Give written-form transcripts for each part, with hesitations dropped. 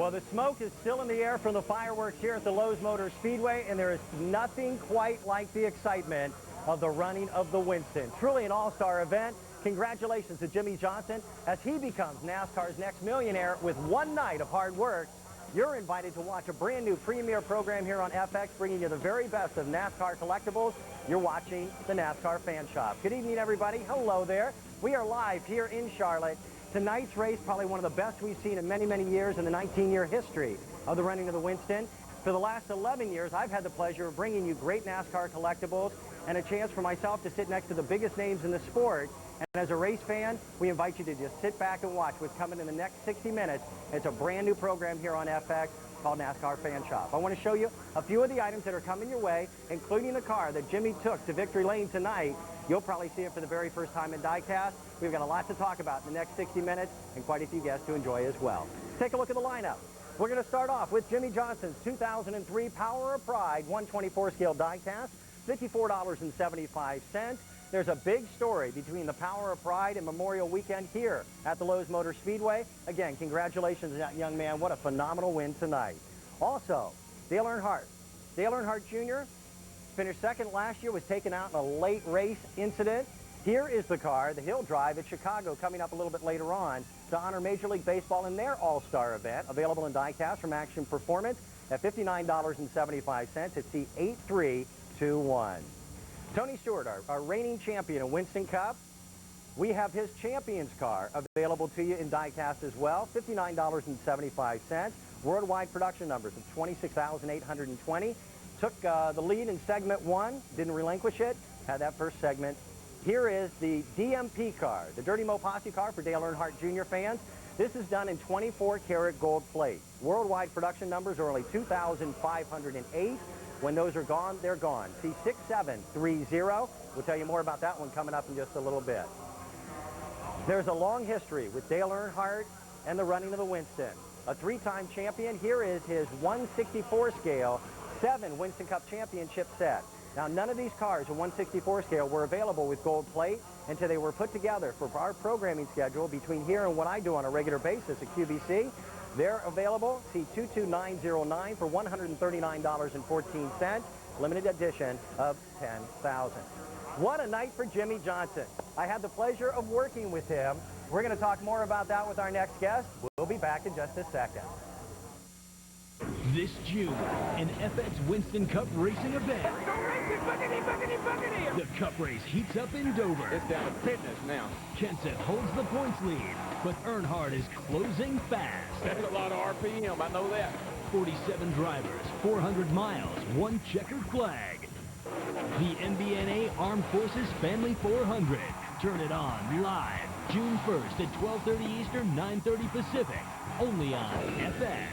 Well, the smoke is still in the air from the fireworks here at the Lowe's Motor Speedway, and there is nothing quite like the excitement of the running of the Winston. Truly an all-star event. Congratulations to Jimmie Johnson as he becomes NASCAR's next millionaire with one night of hard work. You're invited to watch a brand new premier program here on FX, bringing you the very best of NASCAR collectibles. You're watching the NASCAR Fan Shop. Good evening, everybody. Hello there. We are live here in Charlotte. Tonight's race, probably one of the best we've seen in many, many years in the 19-year history of the running of the Winston. For the last 11 years, I've had the pleasure of bringing you great NASCAR collectibles and a chance for myself to sit next to the biggest names in the sport. And as a race fan, we invite you to just sit back and watch what's coming in the next 60 minutes. It's a brand new program here on FX called NASCAR Fan Shop. I want to show you a few of the items that are coming your way, including the car that Jimmie took to victory lane tonight. You'll probably see it for the very first time in diecast. We've got a lot to talk about in the next 60 minutes and quite a few guests to enjoy as well. Take a look at the lineup. We're going to start off with Jimmie Johnson's 2003 Power of Pride 124 scale diecast, $54.75. There's a big story between the Power of Pride and Memorial Weekend here at the Lowe's Motor Speedway. Again, congratulations to that young man. What a phenomenal win tonight. Also, Dale Earnhardt. Dale Earnhardt Jr. finished second last year, was taken out in a late race incident. Here is the car that he'll drive at Chicago coming up a little bit later on to honor Major League Baseball in their All-Star event, available in diecast from Action Performance at $59.75 at C8321. Tony Stewart, our reigning champion in Winston Cup. We have his Champions car available to you in diecast as well, $59.75. Worldwide production numbers of 26,820. Took the lead in segment one, didn't relinquish it, had that first segment. Here is the DMP car, the Dirty Mo Posse car for Dale Earnhardt Jr. fans. This is done in 24-karat gold plate. Worldwide production numbers are only 2,508. When those are gone, they're gone. C6730. We'll tell you more about that one coming up in just a little bit. There's a long history with Dale Earnhardt and the running of the Winston. A three-time champion. Here is his 164 scale 7 Winston Cup championship set. Now, none of these cars in 164 scale were available with gold plate until they were put together for our programming schedule between here and what I do on a regular basis at QVC. They're available, C22909 for $139.14, limited edition of 10,000. What a night for Jimmie Johnson. I had the pleasure of working with him. We're going to talk more about that with our next guest. We'll be back in just a second. This June, an FX Winston Cup racing event. Let's go racing, buggity, buggity, buggity. The Cup race heats up in Dover. It's down to fitness now. Kenseth holds the points lead, but Earnhardt is closing fast. That's a lot of RPM, I know that. 47 drivers, 400 miles, one checkered flag. The MBNA Armed Forces Family 400. Turn it on live June 1st at 12:30 Eastern, 9:30 Pacific. Only on FX.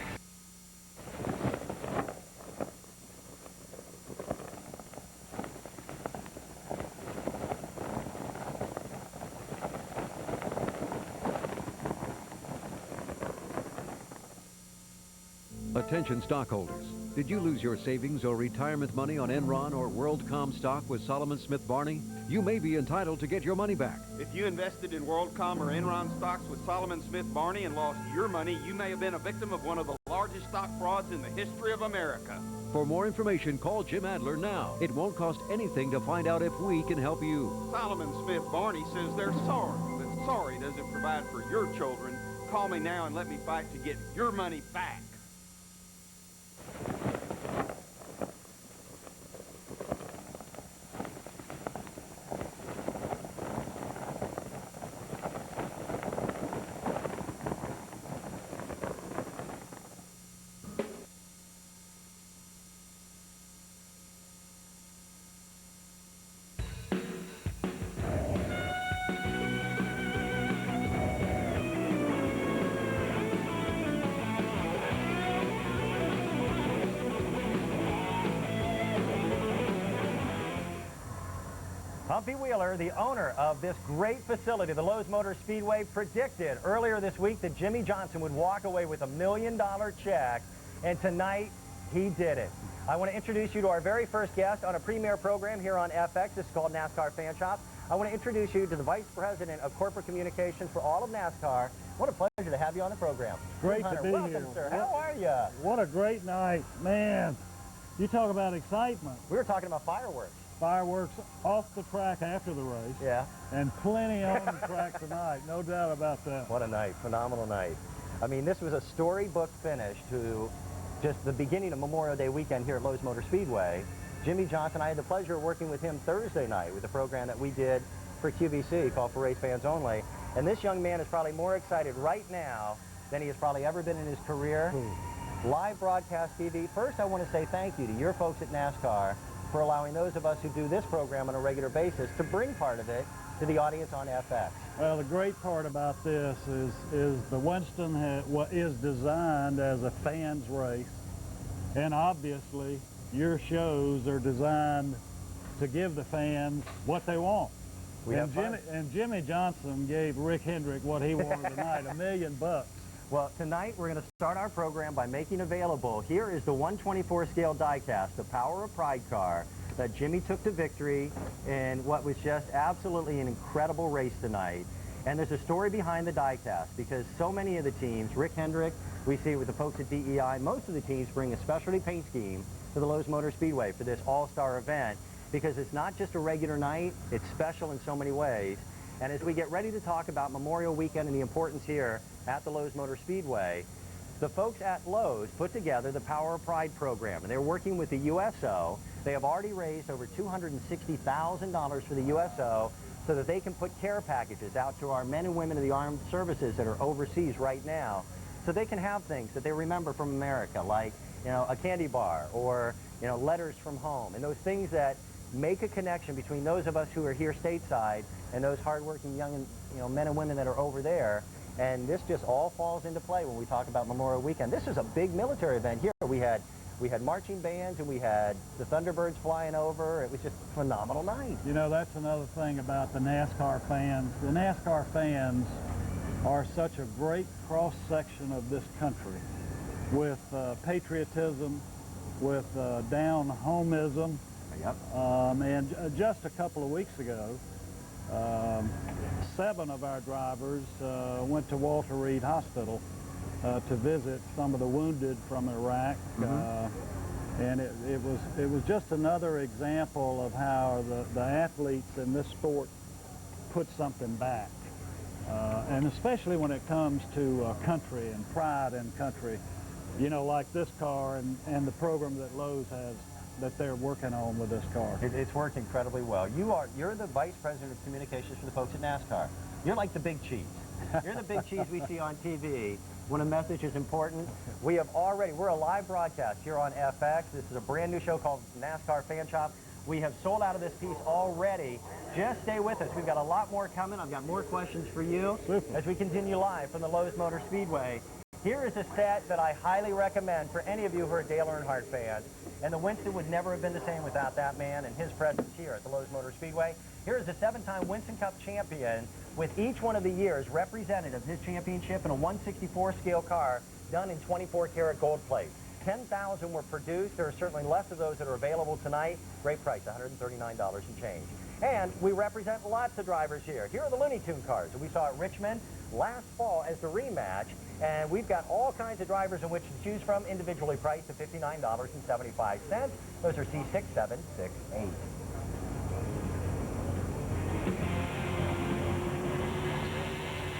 Attention stockholders. Did you lose your savings or retirement money on Enron or WorldCom stock with Solomon Smith Barney? You may be entitled to get your money back. If you invested in WorldCom or Enron stocks with Solomon Smith Barney and lost your money, you may have been a victim of one of the largest stock frauds in the history of America. For more information, call Jim Adler now. It won't cost anything to find out if we can help you. Solomon Smith Barney says they're sorry, but sorry doesn't provide for your children. Call me now and let me fight to get your money back. Humpy Wheeler, the owner of this great facility, the Lowe's Motor Speedway, predicted earlier this week that Jimmie Johnson would walk away with $1 million check, and tonight he did it. I want to introduce you to our very first guest on a premier program here on FX. This is called NASCAR Fan Shop. I want to introduce you to the Vice President of Corporate Communications for all of NASCAR. What a pleasure to have you on the program. Great Hunter, to be welcome, here. sir. How are you? What a great night, man. You talk about excitement. We were talking about fireworks. Fireworks off the track after the race. Yeah. And plenty on the track tonight, no doubt about that. What a night, phenomenal night. I mean, this was a storybook finish to just the beginning of Memorial Day weekend here at Lowe's Motor Speedway. Jimmy Johnson, I had the pleasure of working with him Thursday night with the program that we did for QVC called For Race Fans Only. And this young man is probably more excited right now than he has probably ever been in his career. Live broadcast TV. First, I want to say thank you to your folks at NASCAR for allowing those of us who do this program on a regular basis to bring part of it to the audience on FX. Well, the great part about this is the Winston is designed as a fans race, and obviously your shows are designed to give the fans what they want. And Jimmy Johnson gave Rick Hendrick what he wanted tonight, $1 million. Well, tonight we're going to start our program by making available, here is the 124 scale diecast, the Power of Pride car that Jimmy took to victory in what was just absolutely an incredible race tonight. And there's a story behind the diecast because so many of the teams, Rick Hendrick, we see with the folks at DEI, most of the teams bring a specialty paint scheme to the Lowe's Motor Speedway for this all-star event because it's not just a regular night, it's special in so many ways. And as we get ready to talk about Memorial Weekend and the importance here at the Lowe's Motor Speedway, the folks at Lowe's put together the Power of Pride program, and they're working with the USO. They have already raised over $260,000 for the USO so that they can put care packages out to our men and women of the armed services that are overseas right now, so they can have things that they remember from America, like, you know, a candy bar or, you know, letters from home, and those things that make a connection between those of us who are here stateside and those hardworking young, men and women that are over there. And this just all falls into play when we talk about Memorial Weekend. This is a big military event here. We had marching bands and we had the Thunderbirds flying over. It was just a phenomenal night. You know, that's another thing about the NASCAR fans. The NASCAR fans are such a great cross-section of this country with patriotism, with down-homism. Yep. And just a couple of weeks ago, 7 of our drivers went to Walter Reed Hospital to visit some of the wounded from Iraq. And it was just another example of how the athletes in this sport put something back. And especially when it comes to country and pride in country, you know, like this car and the program that Lowe's has that they're working on with this car. It's worked incredibly well. You're the Vice President of Communications for the folks at NASCAR. You're like the big cheese. You're the big cheese we see on TV when a message is important. We're a live broadcast here on FX. This is a brand new show called NASCAR Fan Shop. We have sold out of this piece already. Just stay with us. We've got a lot more coming. I've got more questions for you as we continue live from the Lowe's Motor Speedway. Here is a set that I highly recommend for any of you who are Dale Earnhardt fans. And the Winston would never have been the same without that man and his presence here at the Lowe's Motor Speedway. Here is the 7-time Winston Cup champion with each one of the years representative of his championship in a 164 scale car done in 24 karat gold plate. 10,000 were produced. There are certainly less of those that are available tonight. Great price, $139 and change. And we represent lots of drivers here. Here are the Looney Tune cars that we saw at Richmond last fall as the rematch. And we've got all kinds of drivers in which to choose from, individually priced at $59.75. Those are C6, 7, 6, 8.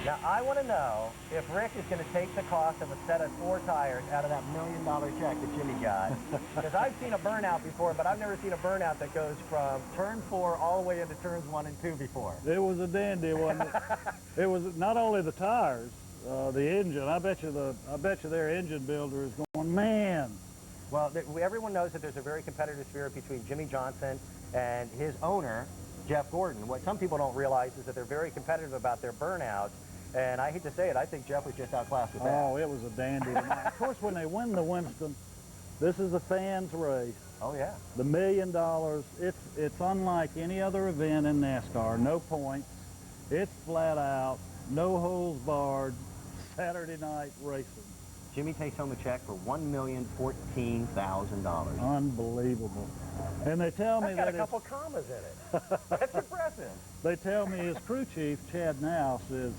Now, I want to know if Rick is going to take the cost of a set of 4 tires out of that $1 million check that Jimmy got. Because I've seen a burnout before, but I've never seen a burnout that goes from turn 4 all the way into turns 1 and 2 before. It was a dandy, wasn't it? It was not only the tires, the engine. I bet you their engine builder is going, man. Well, everyone knows that there's a very competitive spirit between Jimmy Johnson and his owner, Jeff Gordon. What some people don't realize is that they're very competitive about their burnouts. And I hate to say it, I think Jeff was just outclassed with that. Oh, it was a dandy tonight. Of course, when they win the Winston, this is a fans race. Oh, yeah. The $1 million, it's unlike any other event in NASCAR. No points. It's flat out, no holes barred, Saturday night racing. Jimmy takes home a check for $1,014,000. Unbelievable. And they tell me That's got that a couple commas in it. That's impressive. They tell me his crew chief, Chad Nouse, is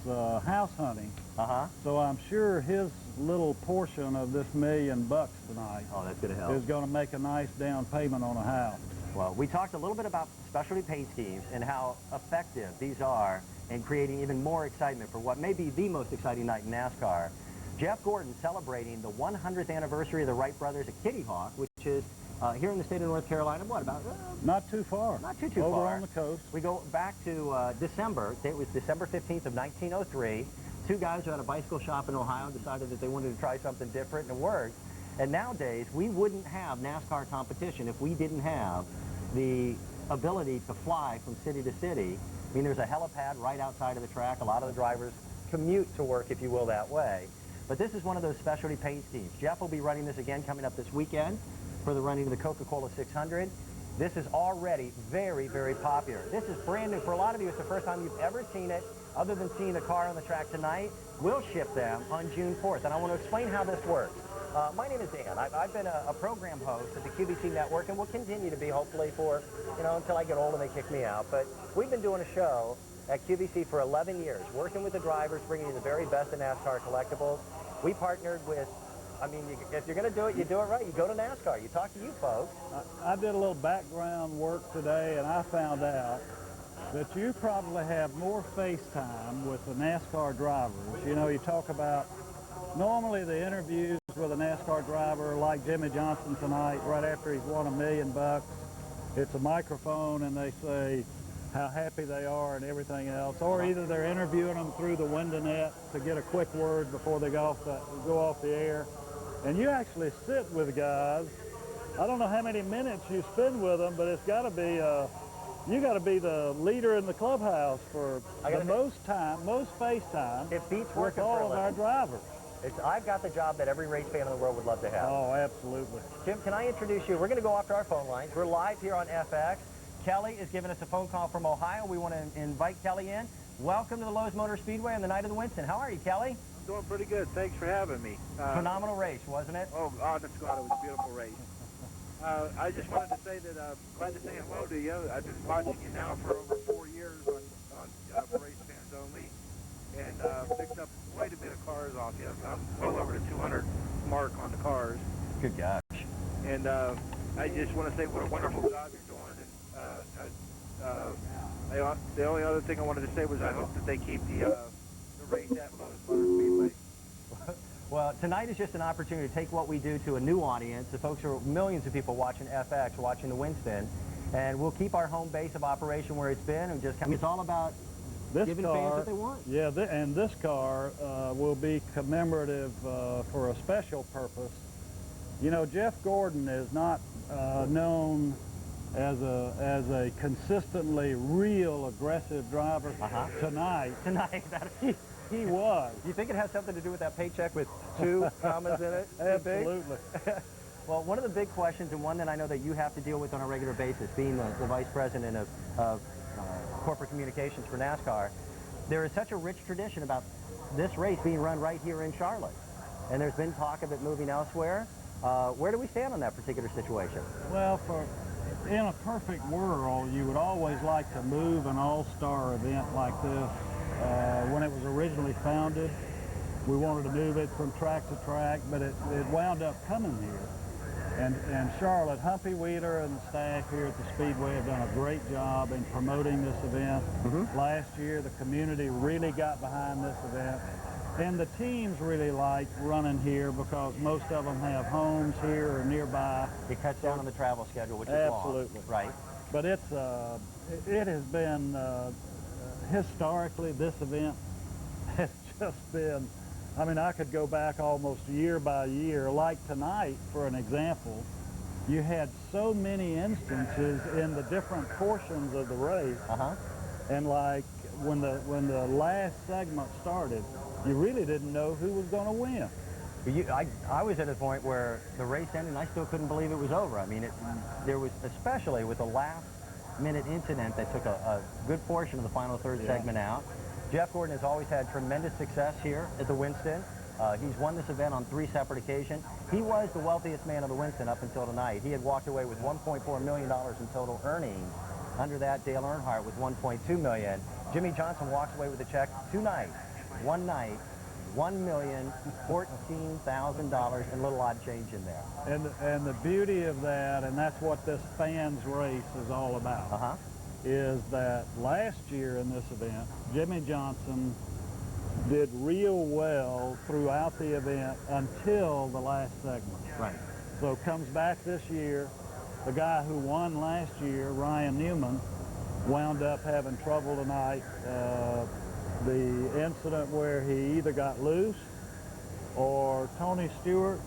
house hunting. Uh-huh. So I'm sure his little portion of this $1 million tonight Oh, that's going to help. is going to make a nice down payment on a house. Well, we talked a little bit about specialty paint schemes and how effective these are in creating even more excitement for what may be the most exciting night in NASCAR. Jeff Gordon celebrating the 100th anniversary of the Wright brothers at Kitty Hawk, which is here in the state of North Carolina, what, about? Not too far. Not too Over far. on the coast. We go back to December. It was December 15th of 1903. Two guys who had a bicycle shop in Ohio decided that they wanted to try something different, and it worked. And nowadays, we wouldn't have NASCAR competition if we didn't have the ability to fly from city to city. I mean, there's a helipad right outside of the track. A lot of the drivers commute to work, if you will, that way. But this is one of those specialty paint schemes. Jeff will be running this again coming up this weekend for the running of the Coca-Cola 600. This is already very, very popular. This is brand new. For a lot of you, it's the first time you've ever seen it, other than seeing the car on the track tonight. We'll ship them on June 4th, and I want to explain how this works. My name is Dan. I've been a program host at the QVC network, and will continue to be, hopefully, for, until I get old and they kick me out. But we've been doing a show at QVC for 11 years, working with the drivers, bringing you the very best in NASCAR collectibles. We partnered with, if you're going to do it, you do it right. You go to NASCAR. You talk to you folks. I did a little background work today, and I found out that you probably have more face time with the NASCAR drivers. You talk about normally the interviews with a NASCAR driver like Jimmy Johnson tonight, right after he's won $1 million, it's a microphone and they say how happy they are and everything else, or either they're interviewing them through the window net to get a quick word before they go off the air. And you actually sit with guys. I don't know how many minutes you spend with them, but it's got to be you got to be the leader in the clubhouse for the most face time. It beats with working for a all of our living. drivers. I've got the job that every race fan in the world would love to have. Oh, absolutely. Jim, can I introduce you? We're going to go off to our phone lines. We're live here on FX. Kelly is giving us a phone call from Ohio. We want to invite Kelly in. Welcome to the Lowe's Motor Speedway on the night of the Winston. How are you, Kelly? Doing pretty good. Thanks for having me. Phenomenal race, wasn't it? Oh, honest to God, it was a beautiful race. I just wanted to say that I'm glad to say hello to you. I've been watching you now for over 4 years on Race Fans Only, and picked up quite a bit of cars off you. I'm well over the 200 mark on the cars. Good gosh. And I just want to say what a wonderful job you're doing. And the only other thing I wanted to say was I hope that they keep the race at Lowe's Motor Speedway. Well, tonight is just an opportunity to take what we do to a new audience. The folks are millions of people watching FX, watching the Winston, and we'll keep our home base of operation where it's been, and just it's all about giving fans what they want. Yeah, and this car will be commemorative for a special purpose. Jeff Gordon is not known as a consistently real aggressive driver. Tonight. He was. Do you think it has something to do with that paycheck with 2 commas in it? Absolutely. Well, one of the big questions, and one that I know that you have to deal with on a regular basis, being the vice president of corporate communications for NASCAR, there is such a rich tradition about this race being run right here in Charlotte. And there's been talk of it moving elsewhere. Where do we stand on that particular situation? Well, in a perfect world, you would always like to move an all-star event like this. When it was originally founded, we wanted to move it from track to track, but it wound up coming here. And Charlotte, Humpy Wheeler and the staff here at the Speedway have done a great job in promoting this event. Last year, the community really got behind this event. And the teams really like running here because most of them have homes here or nearby. It cuts down on the travel schedule, which is absolutely long. Right. But it has been, historically, this event has just been, I mean, I could go back almost year by year. Like tonight, for an example, you had so many instances in the different portions of the race. And like when the last segment started, you really didn't know who was going to win. I was at a point where the race ended and I still couldn't believe it was over. I mean, there was, especially with the last-minute incident that took a good portion of the final third segment out. Jeff Gordon has always had tremendous success here at the Winston. He's won this event on 3 separate occasions. He was the wealthiest man of the Winston up until tonight. He had walked away with $1.4 million in total earnings Under that, Dale Earnhardt with $1.2 million. Jimmy Johnson walks away with a check 2 nights, 1 night, $1,014,000 and a little odd change in there. And the beauty of that, and that's what this fans race is all about, is that last year in this event, Jimmy Johnson did real well throughout the event until the last segment. Right. So comes back this year. The guy who won last year, Ryan Newman, wound up having trouble tonight. The incident where he either got loose or Tony Stewart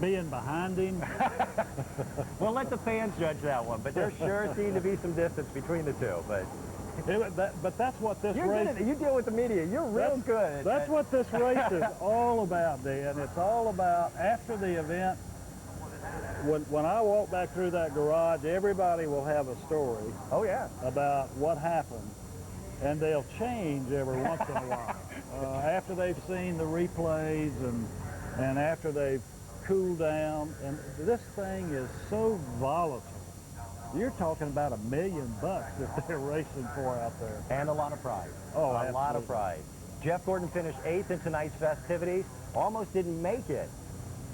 being behind him. We'll let the fans judge that one, but there sure seemed to be some distance between the two. But but that's what this you're race... good at it. You deal with the media. You're real good. That's what this race is all about, Dan. It's all about, after the event, when I walk back through that garage, everybody will have a story. Oh, yeah. About what happened. And they'll change every once in a while. After they've seen the replays and after they've cooled down. And this thing is so volatile. You're talking about $1 million that they're racing for out there. And a lot of pride. Oh, a lot of pride. Jeff Gordon finished 8th in tonight's festivities. Almost didn't make it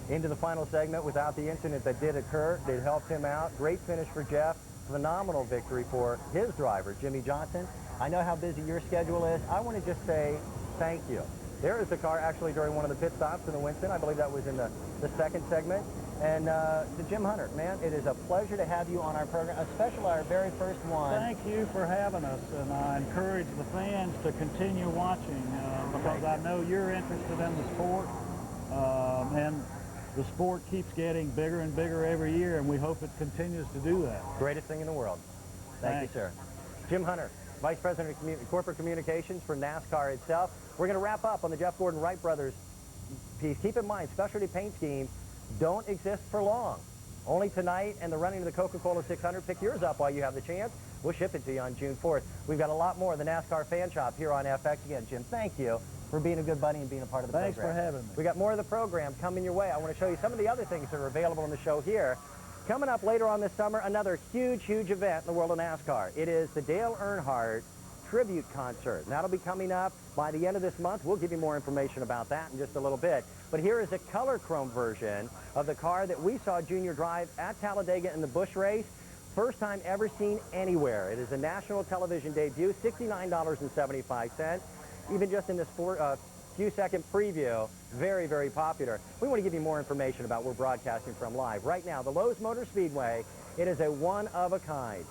into the final segment without the incident that did occur. It helped him out. Great finish for Jeff. Phenomenal victory for his driver, Jimmy Johnson. I know how busy your schedule is. I want to just say thank you. There is the car actually during one of the pit stops in the Winston. I believe that was in the second segment. And to Jim Hunter, man, it is a pleasure to have you on our program, especially our very first one. Thank you for having us, and I encourage the fans to continue watching because I know you're interested in the sport, and the sport keeps getting bigger and bigger every year, and we hope it continues to do that. Greatest thing in the world. Thank you, sir. Jim Hunter, Vice President of Corporate Communications for NASCAR itself. We're going to wrap up on the Jeff Gordon Wright brothers piece. Keep in mind, specialty paint schemes don't exist for long. Only tonight and the running of the Coca-Cola 600. Pick yours up while you have the chance. We'll ship it to you on June 4th. We've got a lot more of the NASCAR Fan Shop here on FX. Again, Jim, thank you for being a good buddy and being a part of the program. Thanks for having me. We got more of the program coming your way. I want to show you some of the other things that are available on the show here. Coming up later on this summer, another huge, huge event in the world of NASCAR. It is the Dale Earnhardt Tribute Concert. And that'll be coming up by the end of this month. We'll give you more information about that in just a little bit. But here is a color chrome version of the car that we saw Junior drive at Talladega in the Busch race. First time ever seen anywhere. It is a national television debut, $69.75. Even just in this few second preview, very, very popular. We want to give you more information about where we're broadcasting from live. Right now, the Lowe's Motor Speedway, it is a one-of-a-kind.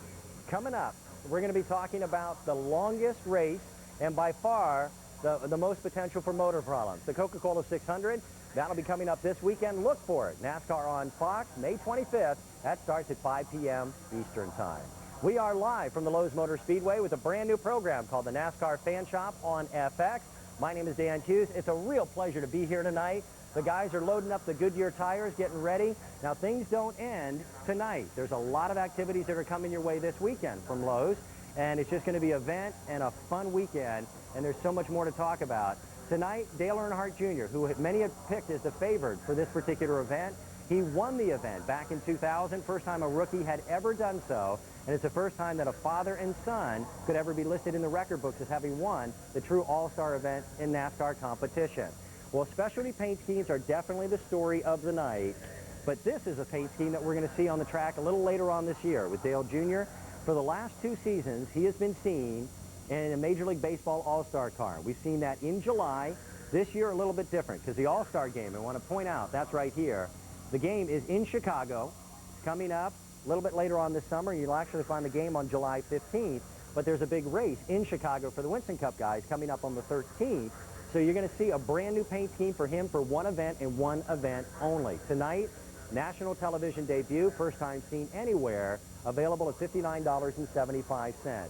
Coming up, we're going to be talking about the longest race and by far the most potential for motor problems. The Coca-Cola 600, that'll be coming up this weekend. Look for it. NASCAR on Fox, May 25th. That starts at 5 p.m. Eastern Time. We are live from the Lowe's Motor Speedway with a brand new program called the NASCAR Fan Shop on FX. My name is Dan Hughes. It's a real pleasure to be here tonight. The guys are loading up the Goodyear tires, getting ready. Now, things don't end tonight. There's a lot of activities that are coming your way this weekend from Lowe's, and it's just going to be an event and a fun weekend, and there's so much more to talk about. Tonight, Dale Earnhardt Jr., who many have picked as the favored for this particular event, he won the event back in 2000, first time a rookie had ever done so, and it's the first time that a father and son could ever be listed in the record books as having won the true all-star event in NASCAR competition. Well, specialty paint schemes are definitely the story of the night, but this is a paint scheme that we're going to see on the track a little later on this year with Dale Jr. For the last 2 seasons, he has been seen in a Major League Baseball all-star car. We've seen that in July. This year, a little bit different because the all-star game, I want to point out, that's right here. The game is in Chicago. It's coming up a little bit later on this summer. You'll actually find the game on July 15th, but there's a big race in Chicago for the Winston Cup guys coming up on the 13th. So you're going to see a brand new paint scheme for him for one event and one event only. Tonight, national television debut, first time seen anywhere, available at $59.75.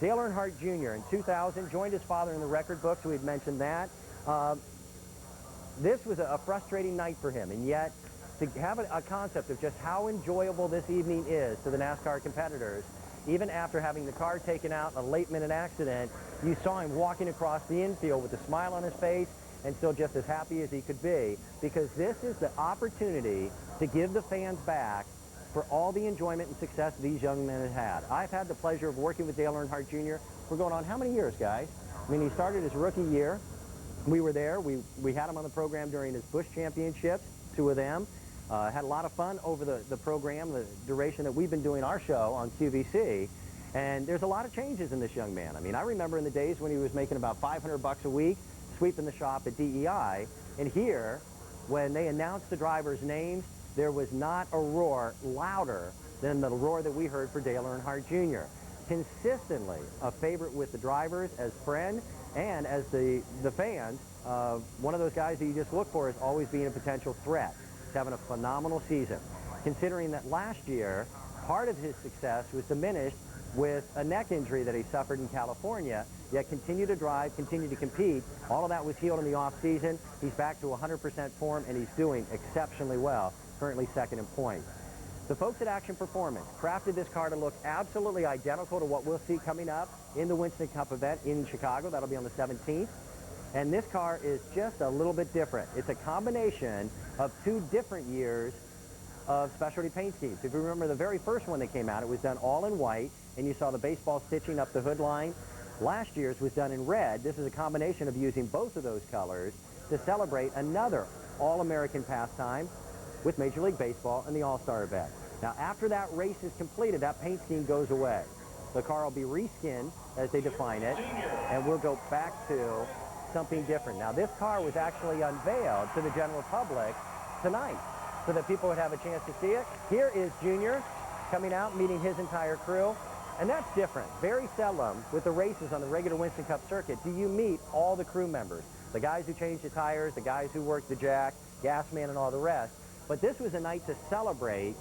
Dale Earnhardt Jr. in 2000 joined his father in the record books. We had mentioned that. This was a frustrating night for him, and yet to have a concept of just how enjoyable this evening is to the NASCAR competitors, even after having the car taken out in a late-minute accident, you saw him walking across the infield with a smile on his face and still just as happy as he could be, because this is the opportunity to give the fans back for all the enjoyment and success these young men have had. I've had the pleasure of working with Dale Earnhardt Jr. We're going on how many years, guys? I mean, he started his rookie year. We were there. We had him on the program during his Busch Championships, 2 of them. Had a lot of fun over the program, the duration that we've been doing our show on QVC. And there's a lot of changes in this young man. I mean, I remember in the days when he was making about $500 a week, sweeping the shop at DEI. And here, when they announced the drivers' names, there was not a roar louder than the roar that we heard for Dale Earnhardt Jr. Consistently a favorite with the drivers, as friend, and as the fans. One of those guys that you just look for as always being a potential threat. He's having a phenomenal season. Considering that last year, part of his success was diminished with a neck injury that he suffered in California, yet continued to drive, continued to compete. All of that was healed in the off-season. He's back to 100% form, and he's doing exceptionally well, currently second in points. The folks at Action Performance crafted this car to look absolutely identical to what we'll see coming up in the Winston Cup event in Chicago. That'll be on the 17th. And this car is just a little bit different. It's a combination of 2 different years of specialty paint schemes. If you remember the very first one that came out, it was done all in white, and you saw the baseball stitching up the hood line. Last year's was done in red. This is a combination of using both of those colors to celebrate another All-American pastime with Major League Baseball and the All-Star event. Now, after that race is completed, that paint scheme goes away. The car will be reskinned, as they define it, and we'll go back to something different. Now, this car was actually unveiled to the general public tonight so that people would have a chance to see it. Here is Junior coming out, meeting his entire crew, and that's different. Very seldom with the races on the regular Winston Cup circuit do you meet all the crew members, the guys who change the tires, the guys who work the jack, gas man, and all the rest. But this was a night to celebrate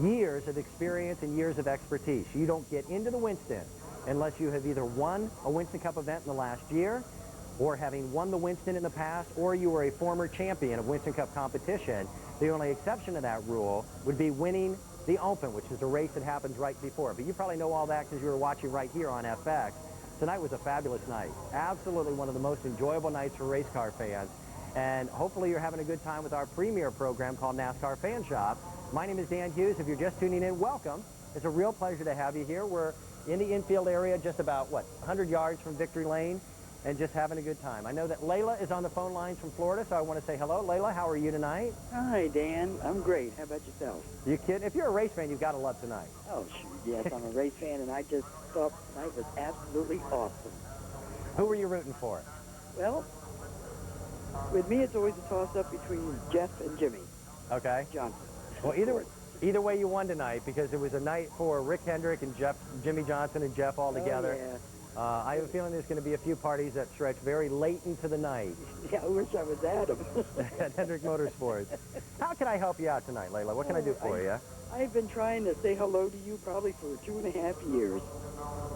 years of experience and years of expertise. You don't get into the Winston unless you have either won a Winston Cup event in the last year, or having won the Winston in the past, or you were a former champion of Winston Cup competition. The only exception to that rule would be winning the Open, which is a race that happens right before. But you probably know all that because you were watching right here on FX. Tonight was a fabulous night. Absolutely one of the most enjoyable nights for race car fans. And hopefully you're having a good time with our premier program called NASCAR Fan Shop. My name is Dan Hughes. If you're just tuning in, welcome. It's a real pleasure to have you here. We're in the infield area, just about, 100 yards from Victory Lane, and just having a good time. I know that Layla is on the phone lines from Florida, so I want to say hello. Layla, how are you tonight? Hi, Dan. I'm great. How about yourself? You kidding? If you're a race fan, you've got to love tonight. Oh, sure. Yes, I'm a race fan, and I just thought tonight was absolutely awesome. Who were you rooting for? Well, with me, it's always a toss-up between Jeff and Jimmy Okay. Johnson. Well, either way you won tonight, because it was a night for Rick Hendrick and Jimmy Johnson and Jeff all together. Oh, yeah. I have a feeling there's going to be a few parties that stretch very late into the night Yeah, I wish I was at him. at Hendrick Motorsports. How can I help you out tonight, Layla? What can I do for you? I've been trying to say hello to you probably for 2.5 years.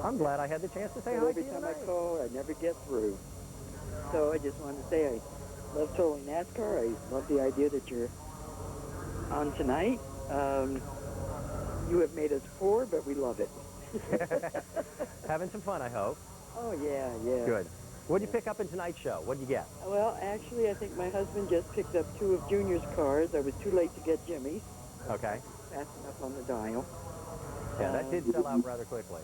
I'm glad I had the chance to say But hi every to you time I tonight. call, I never get through. So I just wanted to say I love totally NASCAR. I love the idea that you're on tonight. You have made us poor, but we love it. Having some fun, I hope. Oh, yeah, yeah. Good. What did you pick up in tonight's show? What did you get? Well, actually, I think my husband just picked up 2 of Junior's cars. I was too late to get Jimmy's. Okay. Fast enough on the dial. Yeah, that did sell out rather quickly.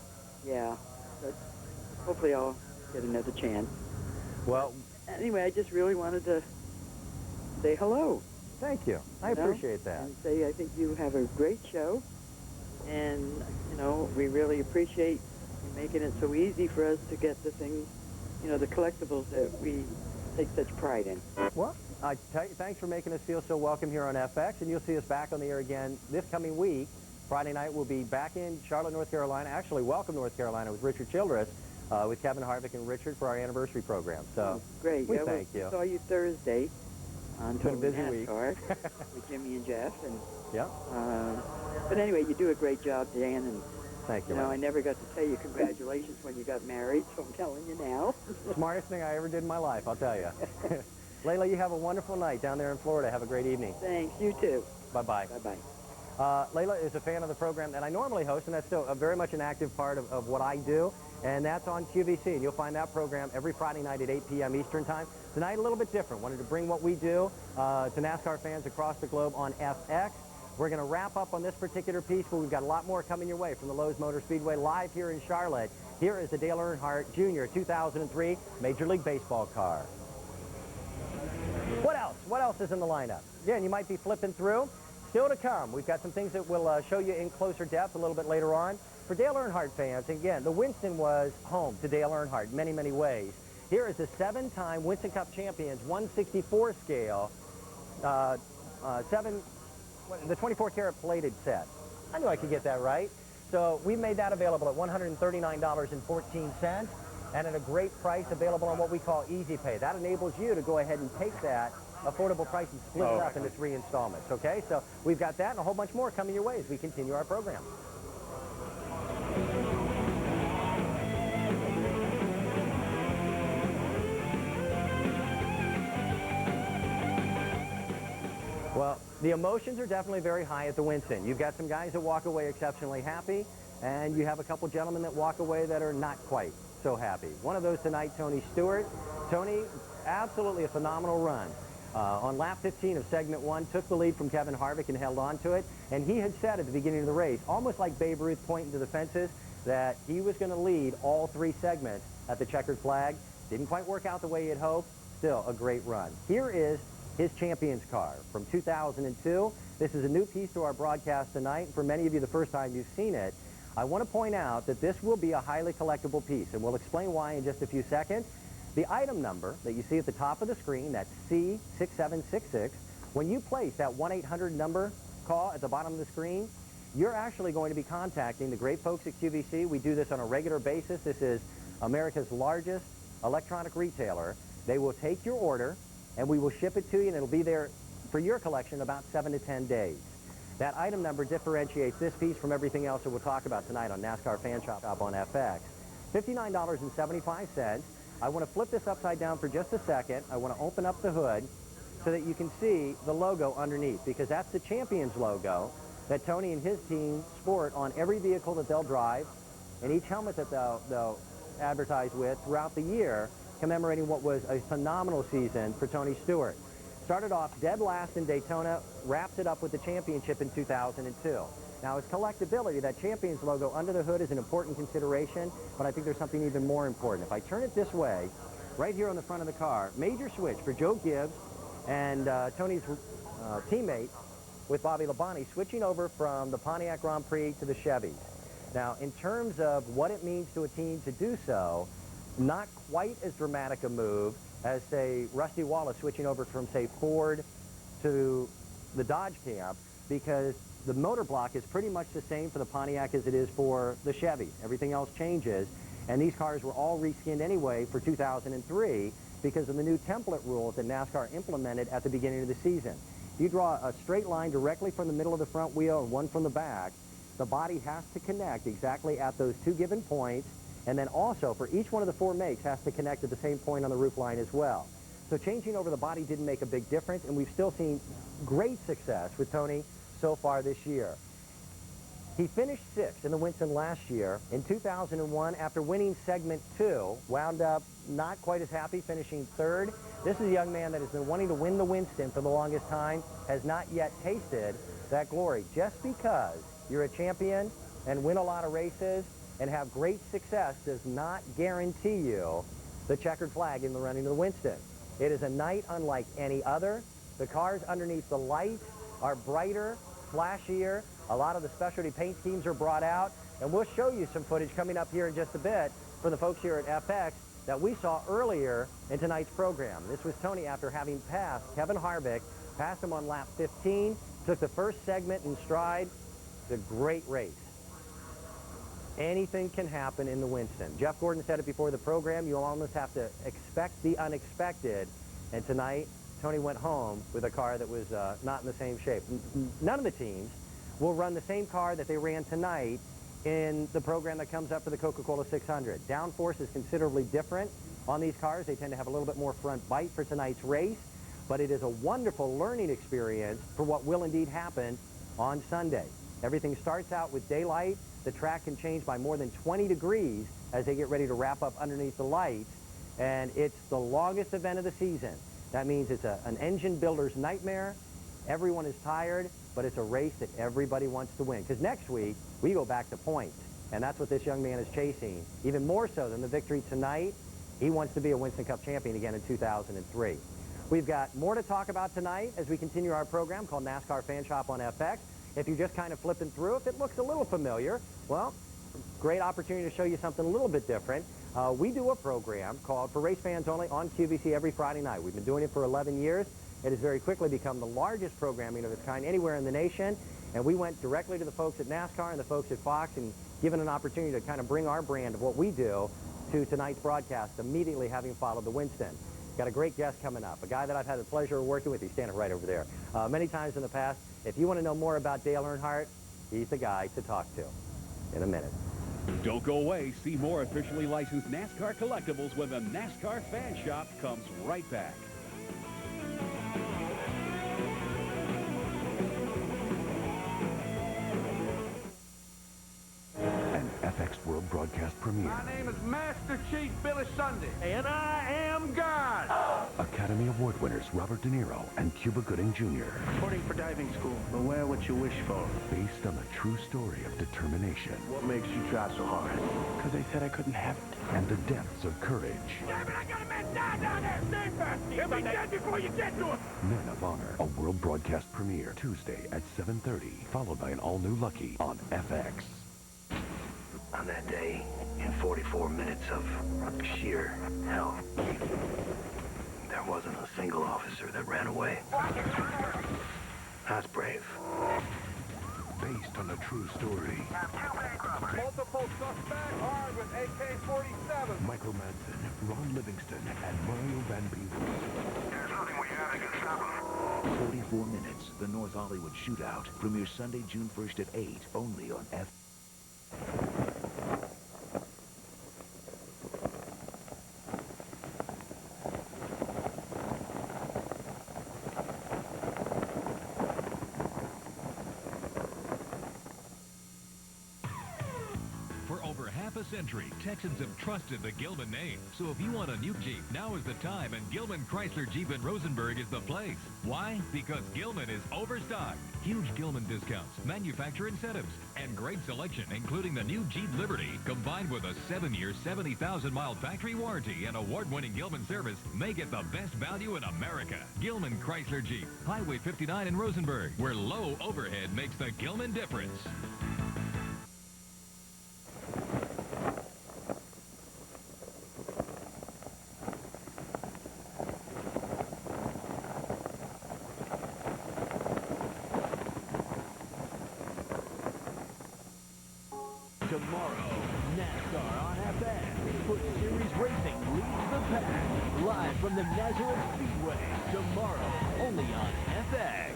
Yeah, but hopefully I'll get another chance. Well, Anyway, I just really wanted to say hello. thank you. I you know, appreciate that. And say I think you have a great show. And, you know, we really appreciate you making it so easy for us to get the things, you know, the collectibles that we take such pride in. Well, thanks for making us feel so welcome here on FX, and you'll see us back on the air again this coming week. Friday night, we'll be back in Charlotte, North Carolina. Actually, welcome North Carolina with Richard Childress, with Kevin Harvick and Richard for our anniversary program. So, great. we Yeah, thank you. Saw you Thursday on It's been a Totally busy week. NASCAR with Jimmy and Jeff. And Yeah, but anyway, you do a great job, Dan. And thank you. you know, I never got to tell you congratulations when you got married, so I'm telling you now. Smartest thing I ever did in my life, I'll tell you. Layla, you have a wonderful night down there in Florida. Have a great evening. Thanks. You too. Bye-bye. Bye-bye. Layla is a fan of the program that I normally host, and that's still very much an active part of what I do, and that's on QVC. And you'll find that program every Friday night at 8 p.m. Eastern Time. Tonight, a little bit different. Wanted to bring what we do to NASCAR fans across the globe on FX. We're going to wrap up on this particular piece, but we've got a lot more coming your way from the Lowe's Motor Speedway live here in Charlotte. Here is the Dale Earnhardt Jr. 2003 Major League Baseball car. What else? What else is in the lineup? Again, you might be flipping through. Still to come, we've got some things that we'll show you in closer depth a little bit later on. For Dale Earnhardt fans, again, the Winston was home to Dale Earnhardt in many, many ways. Here is the 7-time Winston Cup champions 164 scale, the 24-karat plated set. I knew I could get that right. So we made that available at $139.14 and at a great price available on what we call Easy Pay. That enables you to go ahead and take that affordable price and split it up into 3 installments, okay? So we've got that and a whole bunch more coming your way as we continue our program. Well, the emotions are definitely very high at the Winston. You've got some guys that walk away exceptionally happy, and you have a couple gentlemen that walk away that are not quite so happy. One of those tonight, Tony Stewart. Tony, absolutely a phenomenal run. On lap 15 of segment 1, took the lead from Kevin Harvick and held on to it. And he had said at the beginning of the race, almost like Babe Ruth pointing to the fences, that he was going to lead all 3 segments at the checkered flag. Didn't quite work out the way he had hoped. Still a great run. Here is his champion's car from 2002. This is a new piece to our broadcast tonight. For many of you, the first time you've seen it, I want to point out that this will be a highly collectible piece, and we'll explain why in just a few seconds. The item number that you see at the top of the screen, that's C6766, when you place that 1-800 number call at the bottom of the screen, you're actually going to be contacting the great folks at QVC. We do this on a regular basis. This is America's largest electronic retailer. They will take your order, and we will ship it to you, and it'll be there for your collection in about 7 to 10 days. That item number differentiates this piece from everything else that we'll talk about tonight on NASCAR Fan Shop on FX. $59.75. I want to flip this upside down for just a second. I want to open up the hood so that you can see the logo underneath, because that's the Champions logo that Tony and his team sport on every vehicle that they'll drive and each helmet that they'll advertise with throughout the year, commemorating what was a phenomenal season for Tony Stewart. Started off dead last in Daytona, wrapped it up with the championship in 2002. Now, as collectability, that Champions logo under the hood is an important consideration, but I think there's something even more important. If I turn it this way, right here on the front of the car, major switch for Joe Gibbs and Tony's teammate with Bobby Labonte, switching over from the Pontiac Grand Prix to the Chevys. Now, in terms of what it means to a team to do so, not quite as dramatic a move as, say, Rusty Wallace switching over from, say, Ford to the Dodge camp, because the motor block is pretty much the same for the Pontiac as it is for the Chevy. Everything else changes, and these cars were all reskinned anyway for 2003 because of the new template rules that NASCAR implemented at the beginning of the season. If you draw a straight line directly from the middle of the front wheel and one from the back, the body has to connect exactly at those 2 given points, and then also for each one of the 4 makes has to connect at the same point on the roof line as well. So changing over the body didn't make a big difference, and we've still seen great success with Tony so far this year. He finished 6th in the Winston last year. In 2001, after winning segment 2, wound up not quite as happy, finishing 3rd. This is a young man that has been wanting to win the Winston for the longest time, has not yet tasted that glory. Just because you're a champion and win a lot of races and have great success does not guarantee you the checkered flag in the running of the Winston. It is a night unlike any other. The cars underneath the lights are brighter, flashier. A lot of the specialty paint schemes are brought out, and we'll show you some footage coming up here in just a bit for the folks here at FX that we saw earlier in tonight's program. This was Tony after having passed Kevin Harvick, passed him on lap 15, took the first segment in stride. It's a great race. Anything can happen in the Winston. Jeff Gordon said it before the program, you'll almost have to expect the unexpected, and tonight Tony went home with a car that was not in the same shape. None of the teams will run the same car that they ran tonight in the program that comes up for the Coca-Cola 600. Downforce is considerably different on these cars. They tend to have a little bit more front bite for tonight's race, but it is a wonderful learning experience for what will indeed happen on Sunday. Everything starts out with daylight. The track can change by more than 20 degrees as they get ready to wrap up underneath the lights, and it's the longest event of the season. That means it's an engine builder's nightmare. Everyone is tired. but it's a race that everybody wants to win. Because next week, we go back to points, and that's what this young man is chasing. Even more so than the victory tonight, he wants to be a Winston Cup champion again in 2003. We've got more to talk about tonight as we continue our program called NASCAR Fan Shop on FX. If you're just kind of flipping through, if it looks a little familiar, well, great opportunity to show you something a little bit different. We do a program called For Race Fans Only on QVC every Friday night. We've been doing it for 11 years. It has very quickly become the largest programming of its kind anywhere in the nation. And we went directly to the folks at NASCAR and the folks at Fox and given an opportunity to kind of bring our brand of what we do to tonight's broadcast, immediately having followed the Winston. Got a great guest coming up, a guy that I've had the pleasure of working with. He's standing right over there. Many times in the past. If you want to know more about Dale Earnhardt, he's the guy to talk to in a minute. Don't go away. See more officially licensed NASCAR collectibles when the NASCAR Fan Shop comes right back. An FX World Broadcast premiere. My name is Master Chief Billy Sunday, and I am God. Academy Award winners Robert De Niro and Cuba Gooding Jr. Reporting for diving school. Beware what you wish for. Based on the true story of determination. What makes you try so hard? Because they said I couldn't have it. And the depths of courage. Damn it, I got a man die down there. Stand back. He'll be dead before you get to him. Men of Honor. A world broadcast premiere Tuesday at 7:30, followed by an all-new Lucky on FX. On that day, in 44 minutes of sheer hell, there wasn't a single officer that ran away. That's brave. Based on a true story. Multiple suspects armed with AK-47. Michael Madsen, Ron Livingston, and Mario Van Peebles. There's nothing we have that can stop them. 44 minutes, the North Hollywood Shootout. Premieres Sunday, June 1st at 8, only on F. Century, Texans have trusted the Gilman name. So if you want a new Jeep, now is the time, and Gilman Chrysler Jeep in Rosenberg is the place. Why? Because Gilman is overstocked. Huge Gilman discounts, manufacturer incentives, and great selection, including the new Jeep Liberty, combined with a 7-year, 70,000-mile factory warranty and award-winning Gilman service, make it the best value in America. Gilman Chrysler Jeep, Highway 59 in Rosenberg, where low overhead makes the Gilman difference. Tomorrow, NASCAR on FX. Foot Series Racing leads the pack. Live from the Nazareth Speedway. Tomorrow, only on FX.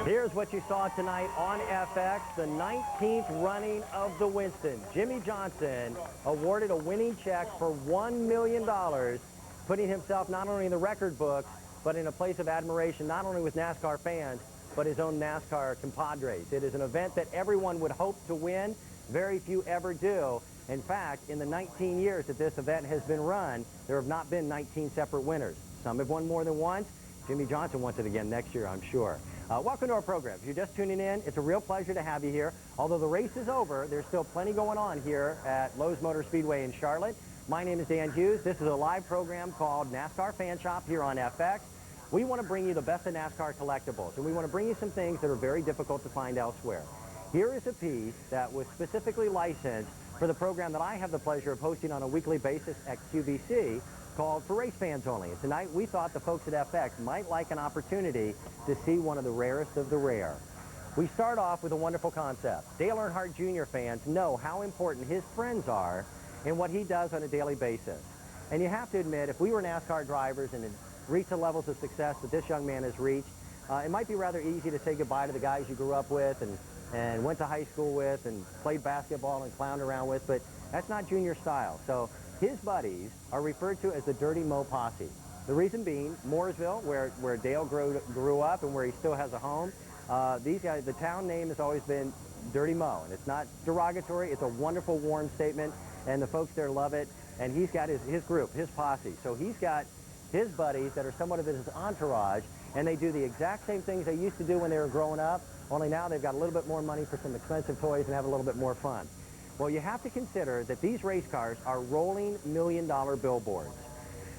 Here's what you saw tonight on FX, the 19th running of the Winston. Jimmy Johnson awarded a winning check for $1 million, putting himself not only in the record books, but in a place of admiration, not only with NASCAR fans, but his own NASCAR compadres. It is an event that everyone would hope to win. Very few ever do. In fact, in the 19 years that this event has been run, there have not been 19 separate winners. Some have won more than once. Jimmy Johnson wants it again next year, I'm sure. Welcome to our program. If you're just tuning in, it's a real pleasure to have you here. Although the race is over, there's still plenty going on here at Lowe's Motor Speedway in Charlotte. My name is Dan Hughes. This is a live program called NASCAR Fan Shop here on FX. We want to bring you the best of NASCAR collectibles, and we want to bring you some things that are very difficult to find elsewhere. Here is a piece that was specifically licensed for the program that I have the pleasure of hosting on a weekly basis at QVC, called For Race Fans Only. And tonight we thought the folks at FX might like an opportunity to see one of the rarest of the rare. We start off with a wonderful concept. Dale Earnhardt Jr. fans know how important his friends are and what he does on a daily basis. And you have to admit, if we were NASCAR drivers and had reached the levels of success that this young man has reached, it might be rather easy to say goodbye to the guys you grew up with and went to high school with and played basketball and clowned around with, but that's not Junior's style. So his buddies are referred to as the Dirty Mo Posse. The reason being, Mooresville, where Dale grew up and where he still has a home, these guys, the town name has always been Dirty Mo, and it's not derogatory. It's a wonderful, warm statement, and the folks there love it. And he's got his group, his posse. So he's got his buddies that are somewhat of his entourage, and they do the exact same things they used to do when they were growing up, only now they've got a little bit more money for some expensive toys and have a little bit more fun. Well, you have to consider that these race cars are rolling million-dollar billboards.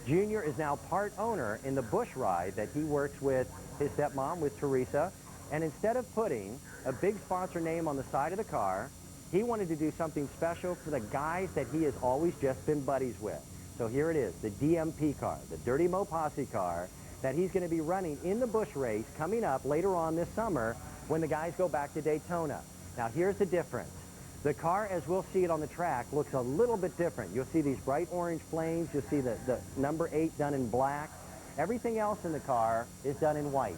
Junior is now part owner in the Bush ride that he works with his stepmom, with Teresa, and instead of putting a big sponsor name on the side of the car, he wanted to do something special for the guys that he has always just been buddies with. So here it is, the DMP car, the Dirty Mo Posse car, that he's going to be running in the Bush race coming up later on this summer when the guys go back to Daytona. Now here's the difference. The car, as we'll see it on the track, looks a little bit different. You'll see these bright orange flames. You'll see the number 8 done in black. Everything else in the car is done in white.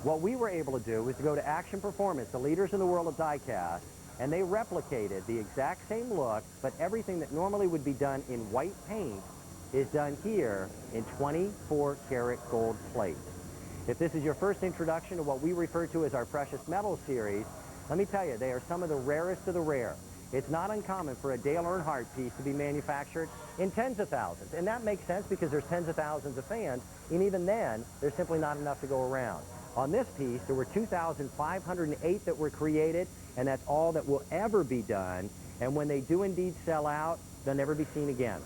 What we were able to do was to go to Action Performance, the leaders in the world of die-cast, and they replicated the exact same look, but everything that normally would be done in white paint is done here in 24-karat gold plate. If this is your first introduction to what we refer to as our Precious Metals series, let me tell you, they are some of the rarest of the rare. It's not uncommon for a Dale Earnhardt piece to be manufactured in tens of thousands, and that makes sense because there's tens of thousands of fans, and even then, there's simply not enough to go around. On this piece, there were 2,508 that were created, and that's all that will ever be done. And when they do indeed sell out, they'll never be seen again.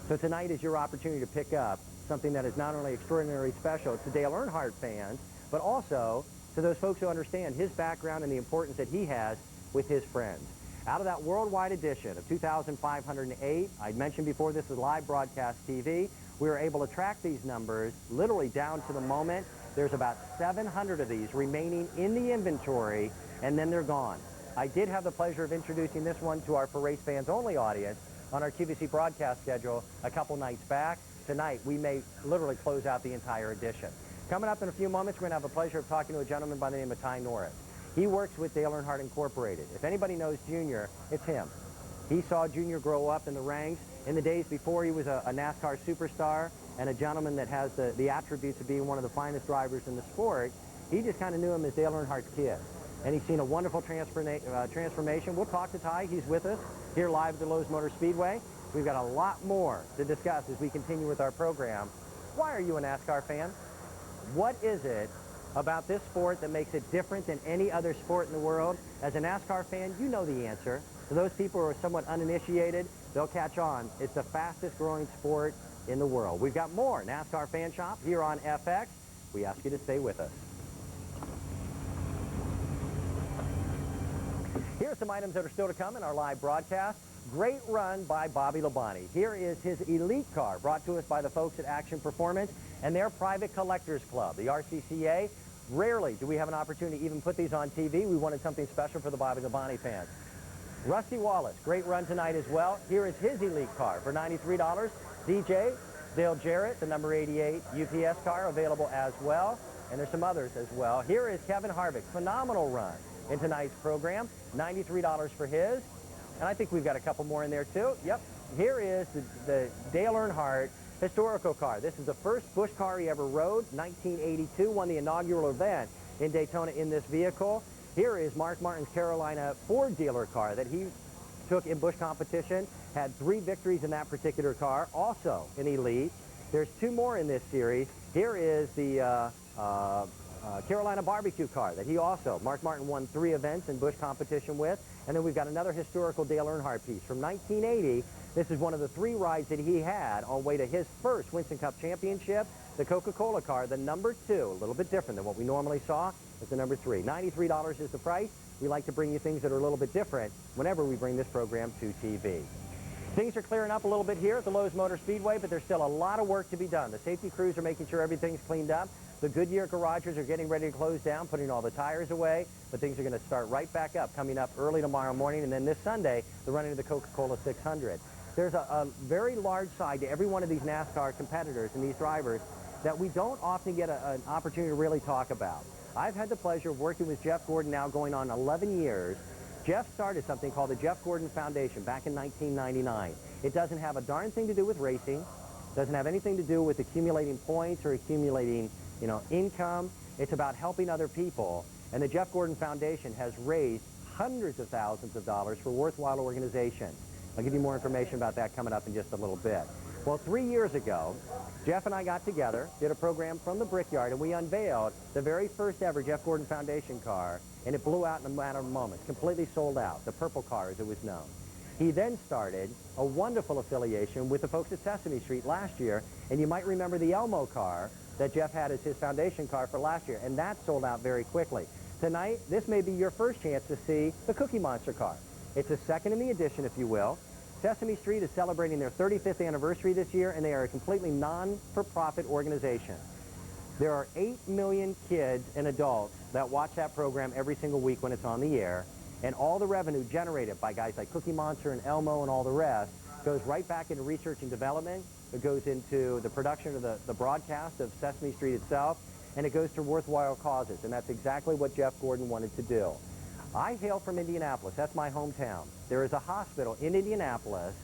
So tonight is your opportunity to pick up something that is not only extraordinarily special to Dale Earnhardt fans, but also to those folks who understand his background and the importance that he has with his friends. Out of that worldwide edition of 2,508, I mentioned before this is live broadcast TV, we were able to track these numbers literally down to the moment. There's about 700 of these remaining in the inventory, and then they're gone. I did have the pleasure of introducing this one to our For Race Fans Only audience on our QVC broadcast schedule a couple nights back. Tonight, we may literally close out the entire edition. Coming up in a few moments, we're going to have the pleasure of talking to a gentleman by the name of Ty Norris. He works with Dale Earnhardt Incorporated. If anybody knows Junior, it's him. He saw Junior grow up in the ranks in the days before he was a NASCAR superstar and a gentleman that has the attributes of being one of the finest drivers in the sport. He just kind of knew him as Dale Earnhardt's kid. And he's seen a wonderful transformation. We'll talk to Ty. He's with us here live at the Lowe's Motor Speedway. We've got a lot more to discuss as we continue with our program. Why are you a NASCAR fan? What is it about this sport that makes it different than any other sport in the world? As a NASCAR fan, you know the answer. For those people who are somewhat uninitiated, they'll catch on. It's the fastest growing sport in the world. We've got more NASCAR Fan Shop here on FX. We ask you to stay with us. Here are some items that are still to come in our live broadcast. Great run by Bobby Labonte. Here is his elite car brought to us by the folks at Action Performance and their private collectors club, the RCCA. Rarely do we have an opportunity to even put these on TV. We wanted something special for the Bobby Labonte fans. Rusty Wallace, great run tonight as well. Here is his elite car for $93. DJ Dale Jarrett, the number 88 UPS car, available as well. And there's some others as well. Here is Kevin Harvick, phenomenal run in tonight's program, $93 for his. And I think we've got a couple more in there too. Yep, here is the Dale Earnhardt historical car. This is the first Busch car he ever rode, 1982, won the inaugural event in Daytona in this vehicle. Here is Mark Martin's Carolina Ford dealer car that he took in Busch competition, had 3 victories in that particular car, also an elite. There's 2 more in this series. Here is the Carolina barbecue car that he also, Mark Martin won 3 events in Busch competition with. And then we've got another historical Dale Earnhardt piece from 1980. This is one of the 3 rides that he had on way to his first Winston Cup championship, the Coca-Cola car, the number 2, a little bit different than what we normally saw. It's the number 3. $93 is the price. We like to bring you things that are a little bit different whenever we bring this program to TV. Things are clearing up a little bit here at the Lowe's Motor Speedway, but there's still a lot of work to be done. The safety crews are making sure everything's cleaned up. The Goodyear garages are getting ready to close down, putting all the tires away, but things are going to start right back up, coming up early tomorrow morning, and then this Sunday, the running of the Coca-Cola 600. There's a very large side to every one of these NASCAR competitors and these drivers that we don't often get an opportunity to really talk about. I've had the pleasure of working with Jeff Gordon now going on 11 years. Jeff started something called the Jeff Gordon Foundation back in 1999. It doesn't have a darn thing to do with racing. Doesn't have anything to do with accumulating points or accumulating, income. It's about helping other people. And the Jeff Gordon Foundation has raised hundreds of thousands of dollars for worthwhile organizations. I'll give you more information about that coming up in just a little bit. Well, 3 years ago, Jeff and I got together, did a program from the Brickyard, and we unveiled the very first ever Jeff Gordon Foundation car, and it blew out in a matter of moments, completely sold out, the purple car as it was known. He then started a wonderful affiliation with the folks at Sesame Street last year, and you might remember the Elmo car that Jeff had as his foundation car for last year, and that sold out very quickly. Tonight, this may be your first chance to see the Cookie Monster car. It's a second in the edition, if you will. Sesame Street is celebrating their 35th anniversary this year, and they are a completely non-for-profit organization. There are 8 million kids and adults that watch that program every single week when it's on the air, and all the revenue generated by guys like Cookie Monster and Elmo and all the rest goes right back into research and development. It goes into the production of the broadcast of Sesame Street itself, and it goes to worthwhile causes, and that's exactly what Jeff Gordon wanted to do. I hail from Indianapolis. That's my hometown. There is a hospital in Indianapolis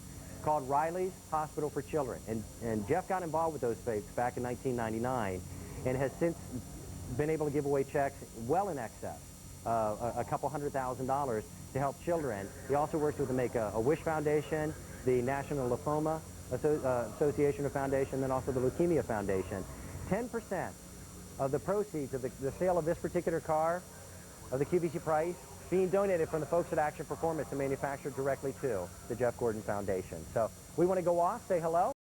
called Riley's Hospital for Children, and Jeff got involved with those folks back in 1999 and has since been able to give away checks well in excess a couple $100,000 to help children. He also works with the Make-A-Wish Foundation, the National Lymphoma Association of Foundation, and also the Leukemia Foundation. 10% of the proceeds of the sale of this particular car, of the QVC price, being donated from the folks at Action Performance and manufactured directly to the Jeff Gordon Foundation. So we want to go off, say hello.